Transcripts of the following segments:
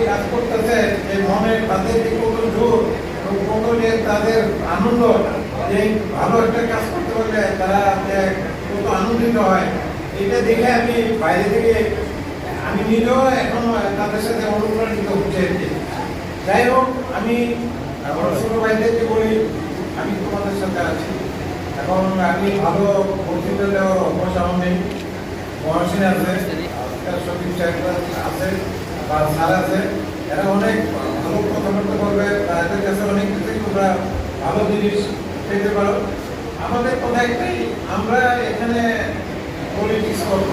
কাজ করতেছে যে মনে তাদের যে কত জোর কত যে তাদের আনন্দ, যে ভালো একটা কাজ করতে পারলে তারা কত আনন্দিত হয়, এটা দেখে আমি বাইরে থেকে আমি নিজেও এখন তাদের সাথে অনুপ্রাণিত হচ্ছে। যাই হোক, আমি আমার ছোট ভাইদেরকে বলি আমি তোমাদের সাথে আছি। এখন আমি ভালো বক্তৃতা দেওয়ার অভ্যাস আমার নেই। মহাসিন আছে, সন্দীপ সাহেব আছে বা স্যার আছে, এরা অনেক ভালো কথাবার্তা বলবে, তাদের কাছে অনেক কিছুই তোমরা ভালো জিনিস পেতে পারো। আমাদের কথা একটাই, আমরা এখানে পলিটিক্স করবো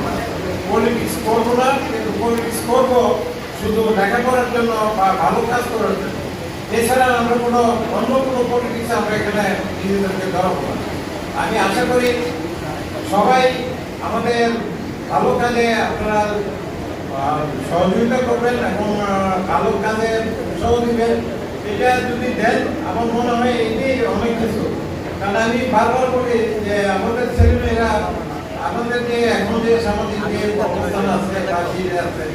না, কিন্তু পলিটিক্স করবো শুধু দেখা করার জন্য বা ভালো কাজ করার জন্য। এছাড়া আমরা অন্য কোনো পলিটিক্স আমরা এখানে নিজেদেরকে ধরাবো না। আমি আশা করি সবাই আমাদের ভালো কাজে আপনারা সহযোগিতা করবেন এবং ভালো কাজে উৎসাহ দিবেন। এটা যদি দেন আমার মনে হয় এটাই অনেক কিছু। কারণ আমি বারবার বলি যে আমাদের ছেলেমেয়েরা, আমাদের যে এখন যে সামাজিক যে অবস্থান আছে বা আছে,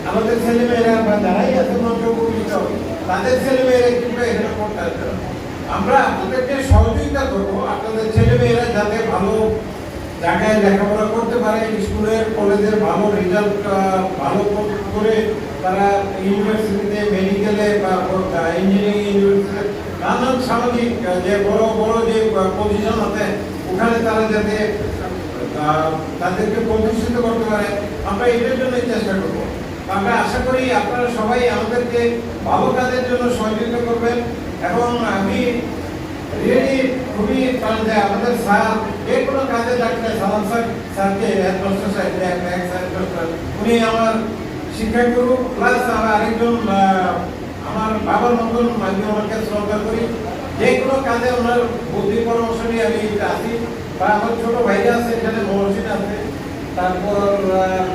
আমাদের ছেলেমেয়েরা বা যারাই আছে মঞ্চপরিচিত, তাদের ছেলেমেয়েরা কিন্তু এখানে পড়তে আসবে। আমরা আপনাদেরকে সহযোগিতা করবো আপনাদের ছেলেমেয়েরা যাতে ভালো জায়গায় লেখাপড়া করতে পারে, স্কুলের কলেজের ভালো রেজাল্ট ভালো করে তারা ইউনিভার্সিটিতে, মেডিকেলে বা ইঞ্জিনিয়ারিং ইউনিভার্সিটিতে নানান সামাজিক যে বড় বড় যে পজিশন আছে ওখানে তারা যাতে তাদেরকে প্রতিষ্ঠিত করতে পারে, আমরা এটার জন্যই চেষ্টা করবো। আমরা আশা করি আপনারা সবাই আমাদেরকে ভালো কাজের জন্য সহযোগিতা করবেন। এবং আমি রিয়েলি খুবই আমাদের স্যার যে কোনো কাজে ডাকলে সালাম স্যারকে হেডমাস্টার সাহেব উনি আমার শিক্ষাগুরু প্লাস আরেকজন আমার বাবার মতন, আমি ওনাকে শ্রদ্ধা করি। যে কোনো কাজে ওনার বুদ্ধি পরামর্শ নিয়ে আমি আসি। বা আমার ছোট ভাইরা আছে এখানে, মহসিন আছে, তারপর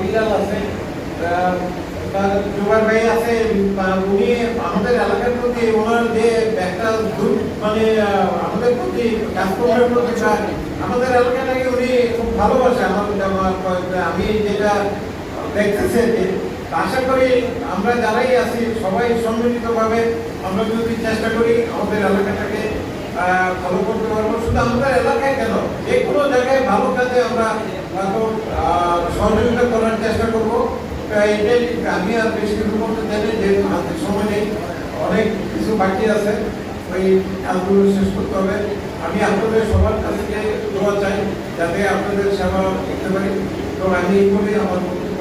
বিলাল আছে, জুবাইর ভাই আছে। উনি আমাদের এলাকার প্রতি ওনার যে একটা মানে আমাদের প্রতি কাজকর্মের প্রতি আমাদের এলাকাটাকে উনি খুব ভালোবাসে। আমি যেটা দেখতেছি, আশা করি আমরা যারাই আছি সবাই সম্মিলিতভাবে আমরা যদি চেষ্টা করি আমাদের এলাকাটাকে ভালো করতে পারবো। শুধু আমাদের এলাকায় কেন, যে কোনো জায়গায় ভালো কাজে আমরা সহযোগিতা করার চেষ্টা করবো। এটাই আমি আর বেশি কিছু করতে চাই না, যেহেতু হাতে সময় নেই, অনেক কিছু বাকি আছে, ওই কাজগুলো শেষ করতে হবে। আমি আপনাদের সবার কাছে দোয়া চাই যাতে আপনাদের সেবা করতে পারি। তো আমি এই বলে আমার বক্তব্য